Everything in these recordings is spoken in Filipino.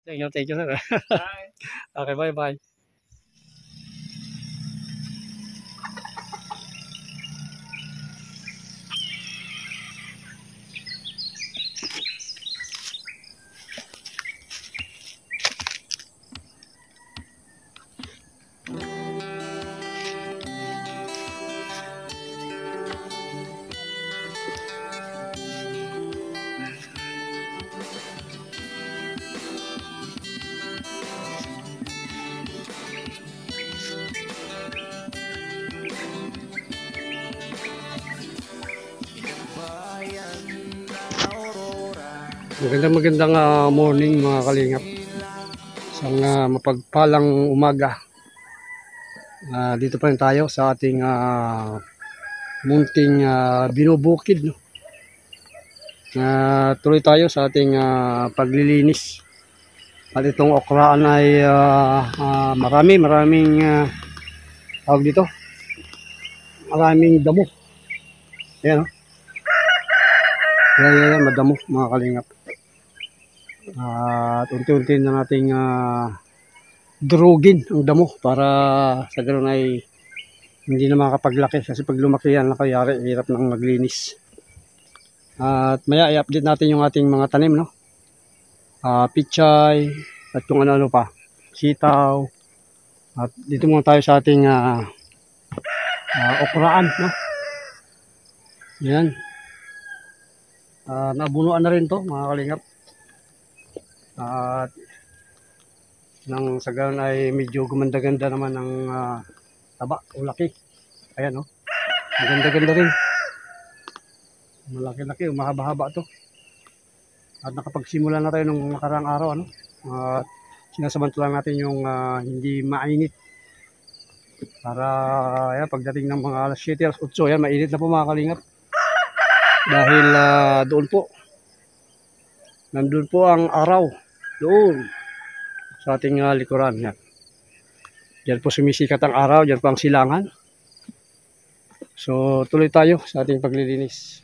Thank you, sir. Bye. Okay, bye-bye. Magandang morning mga kalingap. Isang mapagpalang umaga. Dito pa rin tayo sa ating munting binubukid. No? Tuloy tayo sa ating paglilinis. At itong okraan ay maraming tawag dito. Maraming damo. Ayan, no? Yan, madamo mga kalingap. At unti-unti na nating durugin ang damo para sa ganoon ay hindi na makapaglaki kasi pag lumaki yan nakayari hirap nang maglinis. At maya i-update natin yung ating mga tanim, no? Pichay at kung ano pa, sitaw. At dito muna tayo sa ating okraan, no? Yan. Nabunuan na rin to mga kalingap. At nang sa ganun ay medyo gumanda-ganda naman ang taba o laki. Ayan, no? Maganda-ganda rin. Malaki-laki, mahaba-haba to. At nakapagsimula na tayo nung nakaraang araw, ano? At sinasamantala natin yung hindi mainit. Para ayan, pagdating ng mga alas 7, alas 8, ayan, mainit na po mga kalingap. Dahil doon po, nandun po ang araw. Doon sa ating likuran. Yan. Diyan po sumisikat ang araw. Diyan po ang silangan. So tuloy tayo sa ating paglilinis.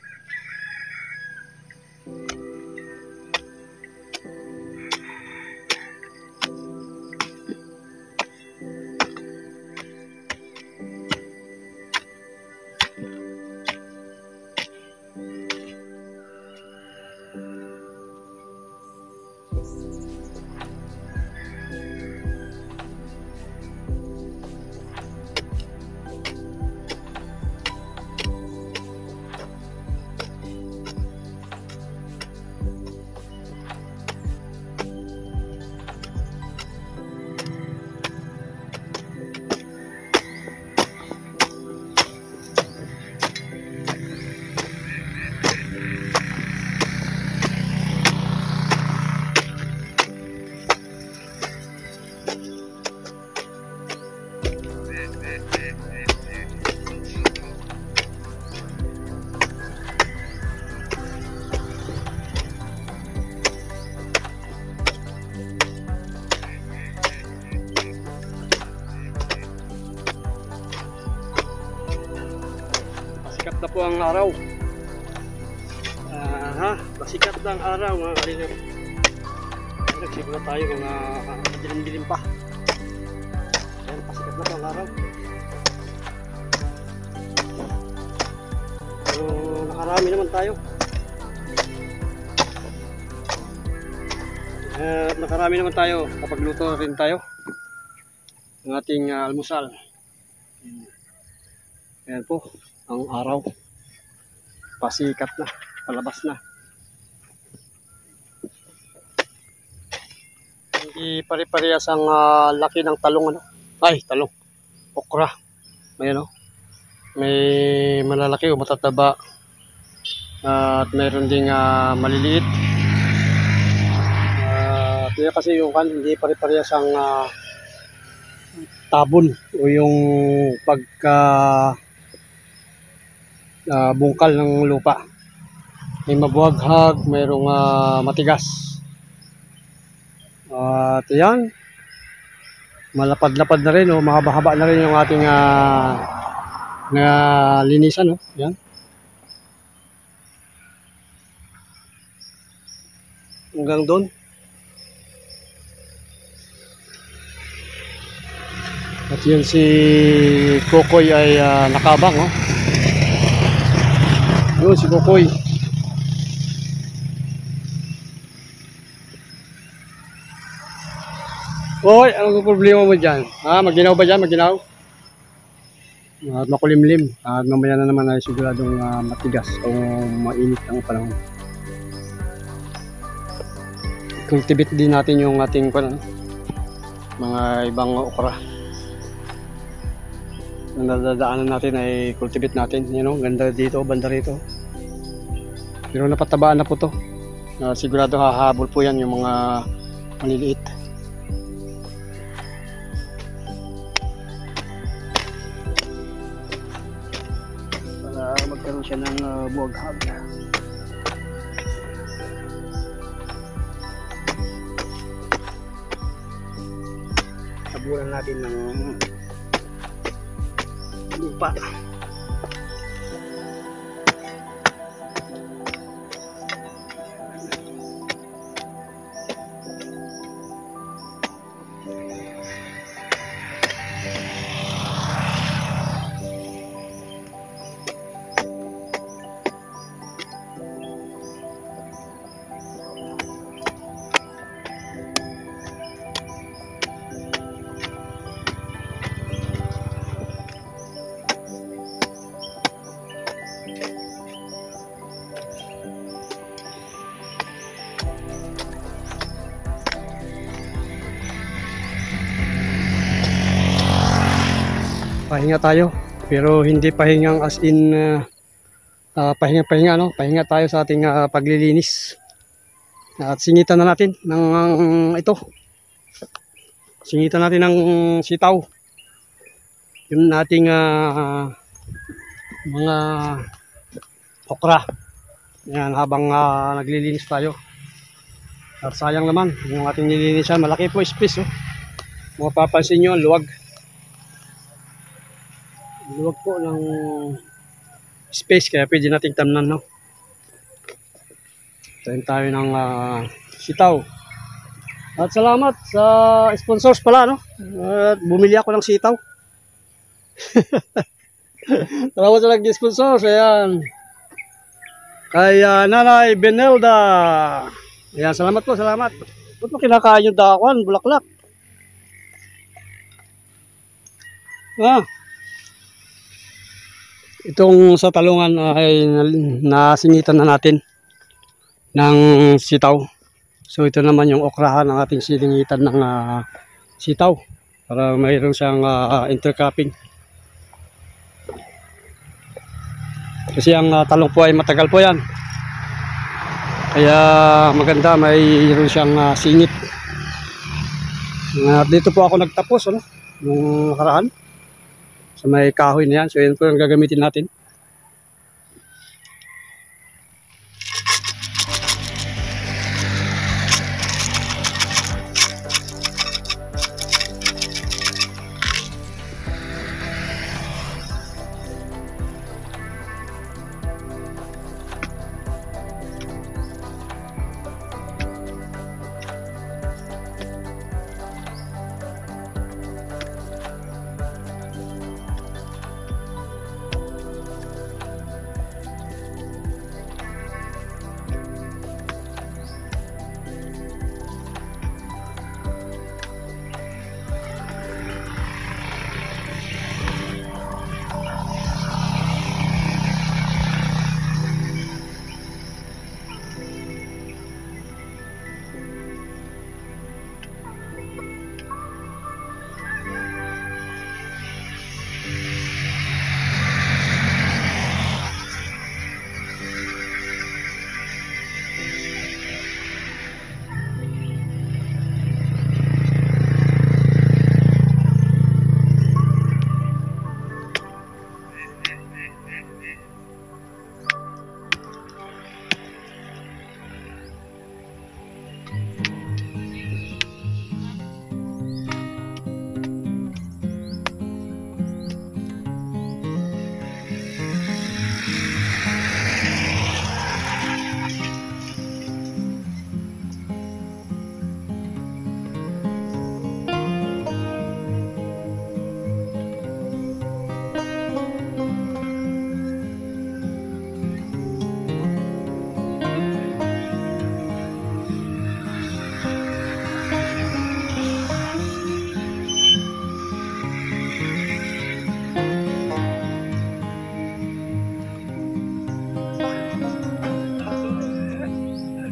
Pasikat na po ang araw. Pasikat na ang araw mga kalingap. Nagsimula tayo mga dilim-dilim pa. Ayan, pasikat na po ang araw. So, nakarami naman tayo. Nakarami naman tayo. Kapagluto rin tayo ng ating almusal. Ayan po ang araw. Pasikat na. Palabas na. Hindi pare-parehas ang laki ng talong, ano? Ay, talong. Okra. Ayan, no? May malalaki o matataba. At mayroon ding maliliit. Kaya kasi yung hindi pare-parehas ang tabon o yung pagka bungkal ng lupa. May mabuhaghag, mayroong matigas. At yan, malapad-lapad na rin o mahaba-haba na rin yung ating linisan, no? Yan. Hanggang doon. At yun si Kokoy ay nakabang, oh. Yun si Kokoy. Oy, anong problema mo dyan? Maginaw ba dyan? Maginaw? At makulimlim. At mamaya na naman ay siguradong matigas o mainit ang panahon. Cultivate din natin yung ating mga ibang okra. Ang nadadaanan natin ay cultivate natin. You know, ganda dito, banda rito. Pero napatabaan na po to. Sigurado hahabol po yan yung mga maliliit. Para magkaroon siya ng buwaghag. Tabunan natin ng lupa. Pahinga tayo, pero hindi pahingang as in pahinga no, pahinga tayo sa ating paglilinis. At singitan na natin ng ito. Singitan natin ng sitaw. Yung nating mga okra. Yan, habang naglilinis tayo. At sayang naman yung ating nilinisan, malaki po space, oh. Mapapansin nyo, luwag. Luwag po ng space, kaya pwede nating tamnan, no? Tayo tayo ng sitaw. At salamat sa sponsors pala, no? At bumili ako ng sitaw. Salamat sa nag-sponsors. Ayan. Kay Nanay Benelda. Ayan, salamat po, salamat. Ba't mo kinakain yung dakwan, bulaklak? Itong sa talungan ay nasingitan na natin ng sitaw. So ito naman yung okrahan ng ating silingitan ng sitaw para mayroon siyang intercropping. Kasi ang talong po ay matagal po yan. Kaya maganda, mayroon siyang singit. Dito po ako nagtapos, ano, nung nakaraan. So may kahoy na yan. So yan po yung gagamitin natin.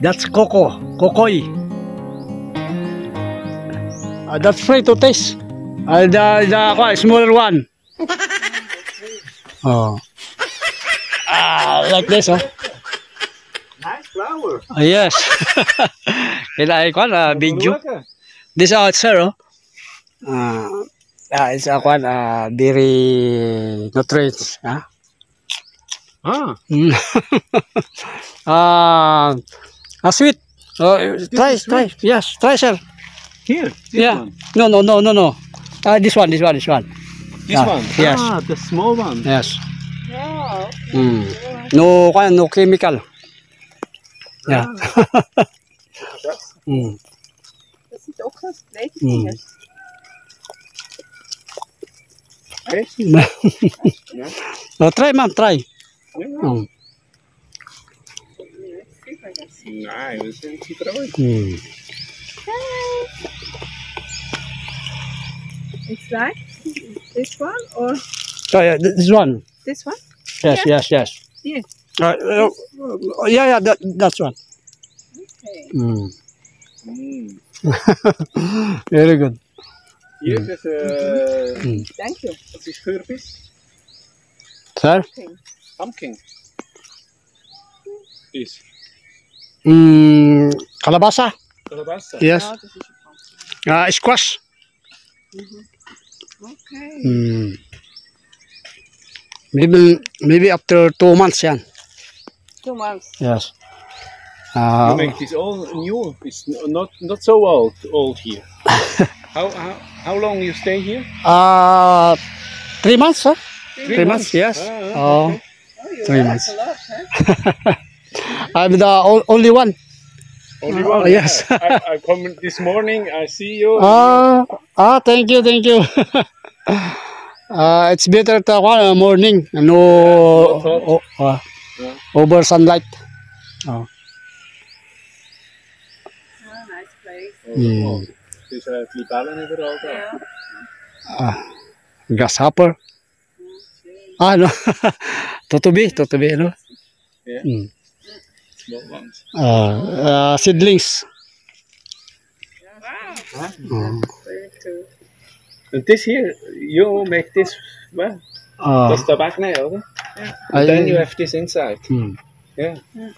That's coco. Kokoy. That's free to taste. The smaller one. Oh. Like this, oh. Nice flower. Yes. Kailangan video. This out, sir, oh. It's a very nutrients, huh? Ah, Sweet. Try. Yes, try, sir. here. This Yeah. one. No. This one. This one. Yes. Ah, the small one. Yes. Wow. No chemical. Yeah. Das sieht auch ganz gleich Mm. aus. No, try, ma'am, try. Nej, vi ser inte titta det. It's like this one or This one. this one? Yes. Yeah. Yeah, that's one. Okay. Very good. Hier is Thank you. wat is geurvis? Sir? Pumpkin. Is Kalabasa? kalabasa. Yes. Ja, das ist ein Pumpkin. Squash? Okay. Maybe after 2 months, yan. 2 months. Yes. You make this all new. It's not so old here. How long you stay here? 3 months, sir? 3 months, yes. Ah, Oh, Oh, you 3 learn months. a lot, huh? I'm the only one. Only one. Yes. I come this morning. I see you. Thank you. It's better to morning. No, Yeah. over sunlight. Oh. Nice place. Het is libellen overal daar. Yeah. Grasshopper. No. Tutubi, no? Yeah. Small ones. Seedlings. Wow. Very cool. And this here, you make this. Well, that's the back now, okay? And then you have this inside. Yeah.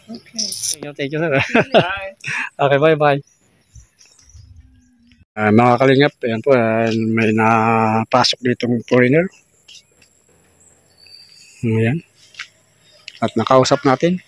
Okay. Thank you, sir. Bye. Okay, bye-bye. Mga kalingap, ayan po, may napasok ditong foreigner. Ayan. At nakausap natin.